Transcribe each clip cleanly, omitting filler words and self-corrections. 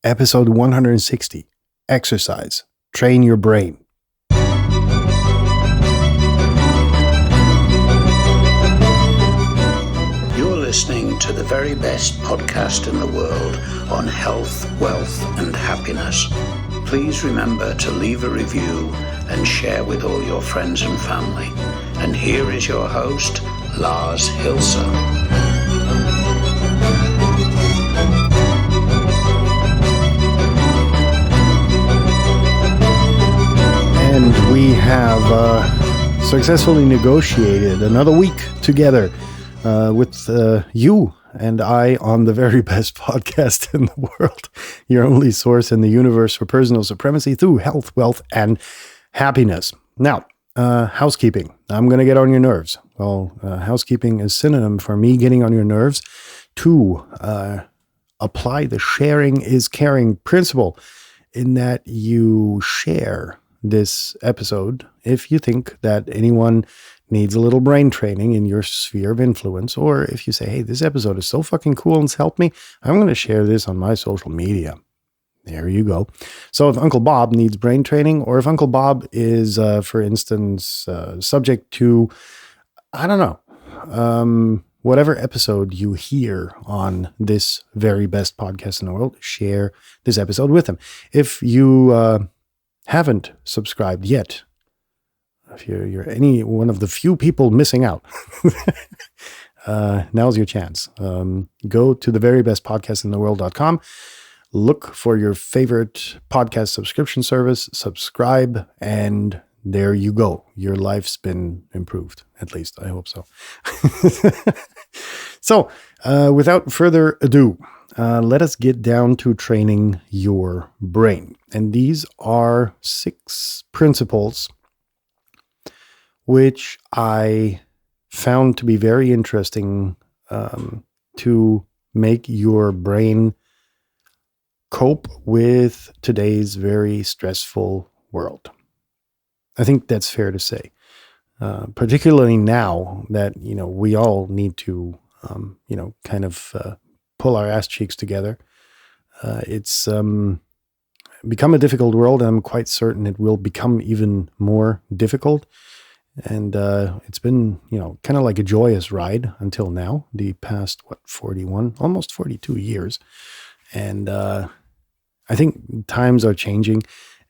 episode 160, Exercise, Train Your Brain. You're listening to the very best podcast in the world on health, wealth, and happiness. Please remember to leave a review and share with all your friends and family. And here is your host, Lars Hilser. And we have successfully negotiated another week together with you and I on the very best podcast in the world, your only source in the universe for personal supremacy through health, wealth, and happiness. Now, housekeeping. I'm going to get on your nerves. Well, housekeeping is synonym for me getting on your nerves to apply the sharing is caring principle in that you share this episode if you think that anyone needs a little brain training in your sphere of influence, or if you say, hey, this episode is so fucking cool and it's helped me, I'm going to share this on my social media. There you go. So if Uncle Bob needs brain training, or if Uncle Bob is, for instance, subject to, I don't know, whatever episode you hear on this very best podcast in the world, share this episode with him. If you haven't subscribed yet, if you're any one of the few people missing out, now's your chance. Go to the very best podcast in the world.com. Look for your favorite podcast subscription service, subscribe, and there you go. Your life's been improved. At least I hope so. So without further ado, let us get down to training your brain. And these are 6 principles which I found to be very interesting to make your brain cope with today's very stressful world. I think that's fair to say, particularly now that, we all need to, kind of pull our ass cheeks together. It's become a difficult world, and I'm quite certain it will become even more difficult. And it's been, kind of like a joyous ride until now, the past, 41, almost 42 years. And I think times are changing,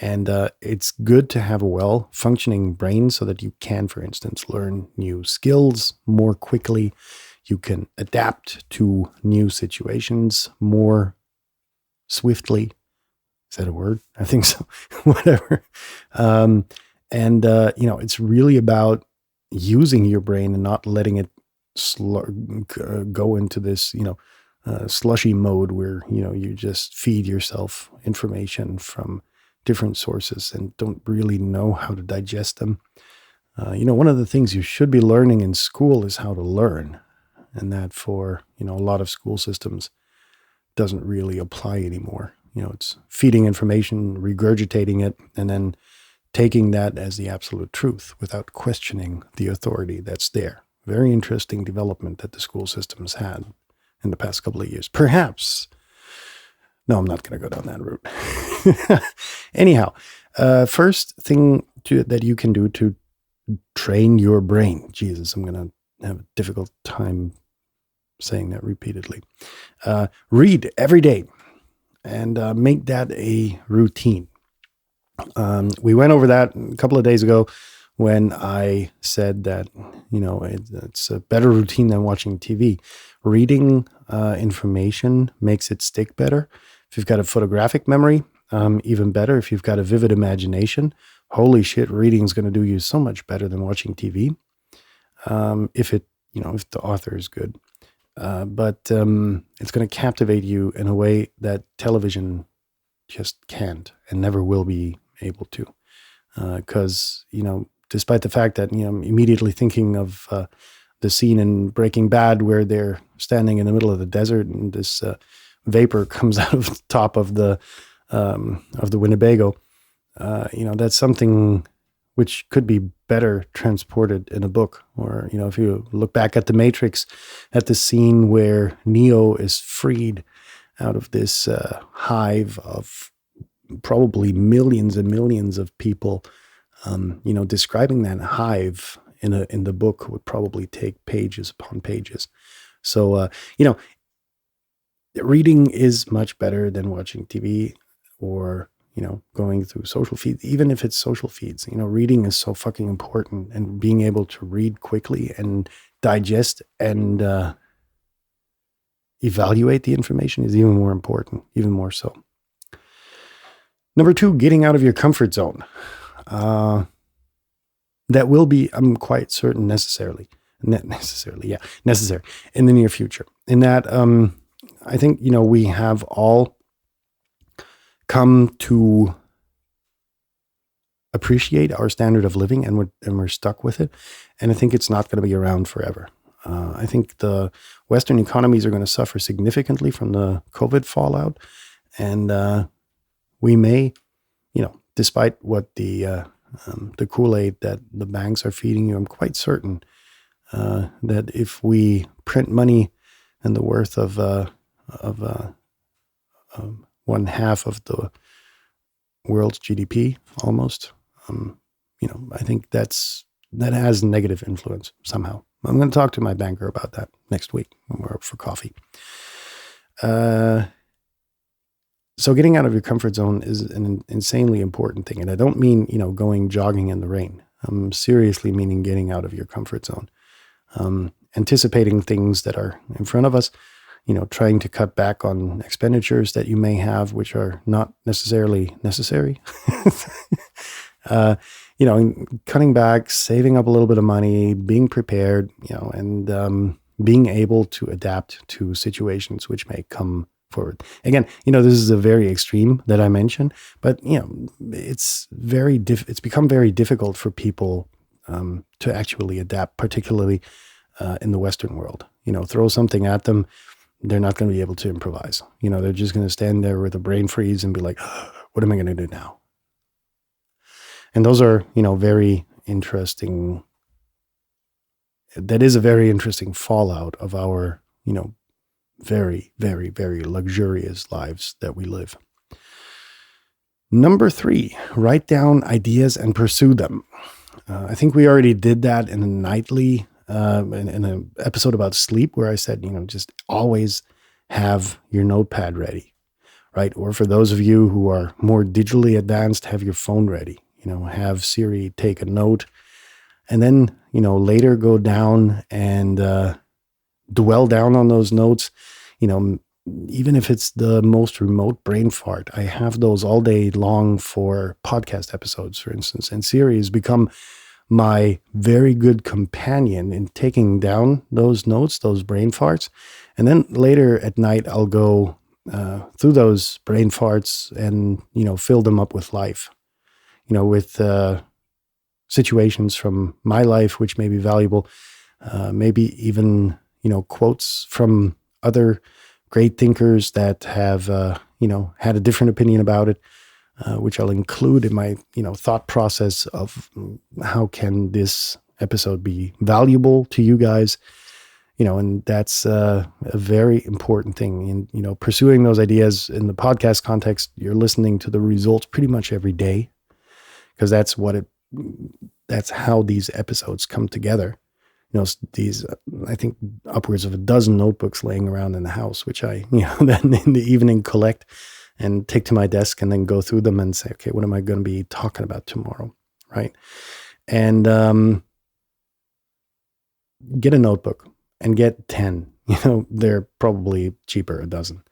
and it's good to have a well-functioning brain so that you can, for instance, learn new skills more quickly. You can adapt to new situations more swiftly. Is that a word? I think so. Whatever. And it's really about using your brain and not letting it go into this, slushy mode where, you just feed yourself information from different sources and don't really know how to digest them. One of the things you should be learning in school is how to learn. And that for, a lot of school systems doesn't really apply anymore. It's feeding information, regurgitating it, and then taking that as the absolute truth without questioning the authority that's there. Very interesting development that the school system's had in the past couple of years. Perhaps. No, I'm not going to go down that route. Anyhow, first thing that you can do to train your brain. Jesus, I'm going to have a difficult time saying that repeatedly. Read every day and make that a routine. We went over that a couple of days ago when I said that, it's a better routine than watching TV. Reading information makes it stick better. If you've got a photographic memory, even better. If you've got a vivid imagination, holy shit, reading is going to do you so much better than watching TV. If the author is good. But it's going to captivate you in a way that television just can't and never will be able to. Because, despite the fact that, I'm immediately thinking of the scene in Breaking Bad where they're standing in the middle of the desert and this vapor comes out of the top of the Winnebago. That's something which could be better transported in a book. Or, if you look back at The Matrix, at the scene where Neo is freed out of this hive of probably millions and millions of people. Describing that hive in the book would probably take pages upon pages. So, reading is much better than watching TV or, going through social feeds, even if it's social feeds. Reading is so fucking important, and being able to read quickly and digest and evaluate the information is even more important, even more so. Number 2, getting out of your comfort zone. That will be, I'm quite certain, necessary in the near future. In that, I think, we have all come to appreciate our standard of living, and we're stuck with it. And I think it's not going to be around forever. I think the Western economies are going to suffer significantly from the COVID fallout. And we may, despite what the Kool-Aid that the banks are feeding you, I'm quite certain that if we print money and the worth of 1/2 of the world's GDP, almost, I think that has negative influence somehow. I'm going to talk to my banker about that next week when we're up for coffee. So getting out of your comfort zone is an insanely important thing. And I don't mean, going jogging in the rain. I'm seriously meaning getting out of your comfort zone. Anticipating things that are in front of us, trying to cut back on expenditures that you may have, which are not necessarily necessary. Cutting back, saving up a little bit of money, being prepared, and being able to adapt to situations which may come forward. Again, this is a very extreme that I mentioned, but it's become very difficult for people to actually adapt, particularly in the Western world. Throw something at them, they're not going to be able to improvise. They're just going to stand there with a brain freeze and be like, what am I going to do now? And those are, very interesting. That is a very interesting fallout of our, very, very, very luxurious lives that we live. Number 3, write down ideas and pursue them. I think we already did that in a nightly, in an episode about sleep, where I said, just always have your notepad ready, right? Or for those of you who are more digitally advanced, have your phone ready, have Siri take a note, and then, later go down and dwell down on those notes. Even if it's the most remote brain fart, I have those all day long for podcast episodes, for instance. And Siri has become my very good companion in taking down those notes, those brain farts. And then later at night, I'll go through those brain farts and, fill them up with life, with situations from my life, which may be valuable, maybe even, quotes from other great thinkers that have, had a different opinion about it, which I'll include in my, thought process of how can this episode be valuable to you guys, and that's a very important thing in, pursuing those ideas. In the podcast context, you're listening to the results pretty much every day, because that's how these episodes come together. These, I think, upwards of a dozen notebooks laying around in the house, which I, then in the evening collect and take to my desk and then go through them and say, okay, what am I going to be talking about tomorrow? Right. And get a notebook and get 10. They're probably cheaper a dozen.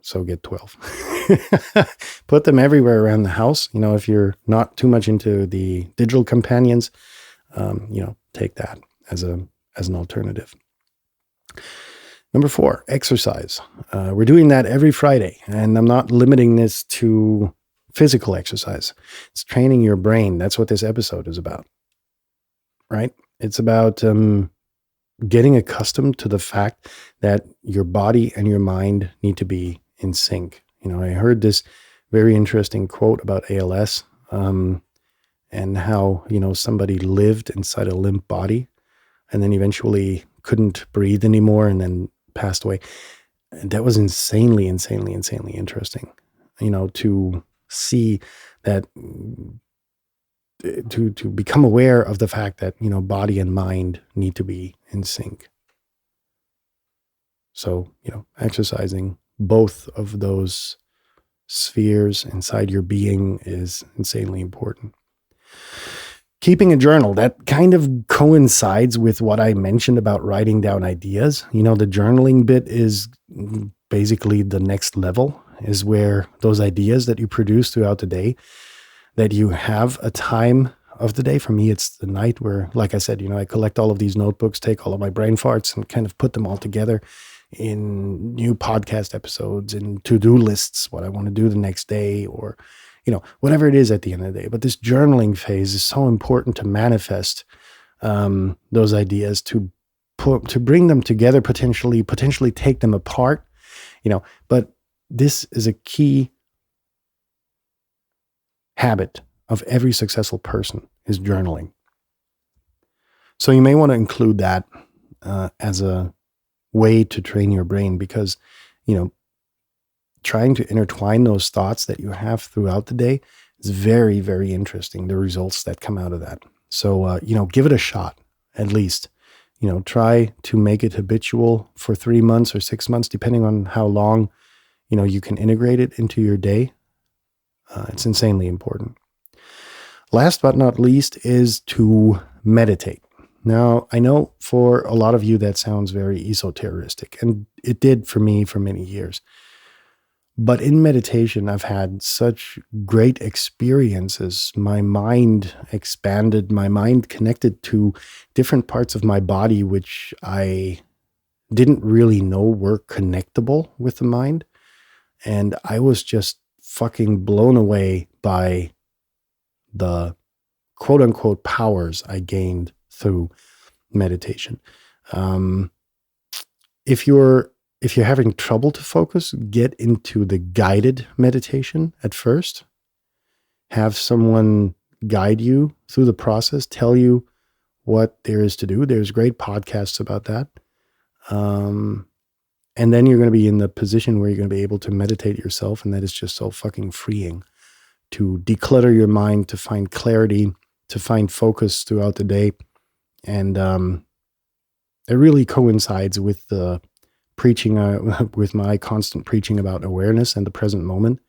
So get 12. Put them everywhere around the house. If you're not too much into the digital companions, take that as an alternative. Number 4, exercise. We're doing that every Friday, and I'm not limiting this to physical exercise. It's training your brain. That's what this episode is about, right? It's about getting accustomed to the fact that your body and your mind need to be in sync. I heard this very interesting quote about ALS, and how, somebody lived inside a limp body and then eventually couldn't breathe anymore and then passed away. that was insanely interesting, to see that, to become aware of the fact that, body and mind need to be in sync. So, exercising both of those spheres inside your being is insanely important. Keeping a journal, that kind of coincides with what I mentioned about writing down ideas. The journaling bit is basically the next level, is where those ideas that you produce throughout the day, that you have a time of the day. For me, it's the night where, like I said, I collect all of these notebooks, take all of my brain farts and kind of put them all together in new podcast episodes and to-do lists, what I want to do the next day, or whatever it is at the end of the day. But this journaling phase is so important to manifest those ideas, to bring them together, potentially take them apart, but this is a key habit of every successful person, is journaling. So you may want to include that as a way to train your brain, because, trying to intertwine those thoughts that you have throughout the day is very, very interesting, the results that come out of that. So, give it a shot, at least. Try to make it habitual for 3 months or 6 months, depending on how long, you can integrate it into your day. It's insanely important. Last but not least is to meditate. Now, I know for a lot of you that sounds very esoteric, and it did for me for many years. But in meditation, I've had such great experiences. My mind expanded, my mind connected to different parts of my body, which I didn't really know were connectable with the mind. And I was just fucking blown away by the quote unquote powers I gained through meditation. If you're having trouble to focus, get into the guided meditation at first. Have someone guide you through the process, tell you what there is to do. There's great podcasts about that. And then you're going to be in the position where you're going to be able to meditate yourself. And that is just so fucking freeing, to declutter your mind, to find clarity, to find focus throughout the day. And it really coincides with the preaching, with my constant preaching about awareness and the present moment,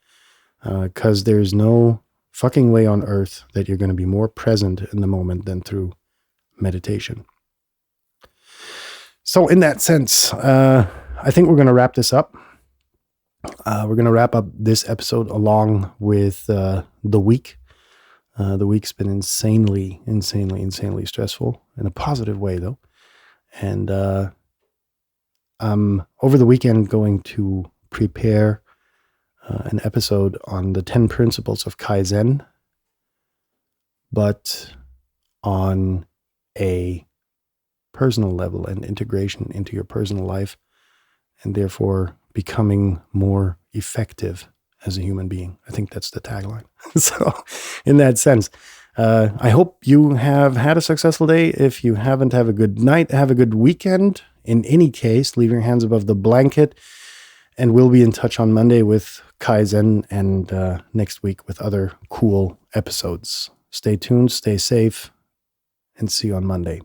because there's no fucking way on earth that you're going to be more present in the moment than through meditation. So in that sense, I think we're going to wrap this up. We're going to wrap up this episode along with the week. The week's been insanely stressful, in a positive way though. And I'm over the weekend going to prepare an episode on the 10 principles of Kaizen, but on a personal level and integration into your personal life, and therefore becoming more effective as a human being. I think that's the tagline. So in that sense, I hope you have had a successful day. If you haven't, have a good night, have a good weekend. In any case, leave your hands above the blanket, and we'll be in touch on Monday with Kaizen, and next week with other cool episodes. Stay tuned, stay safe, and see you on Monday.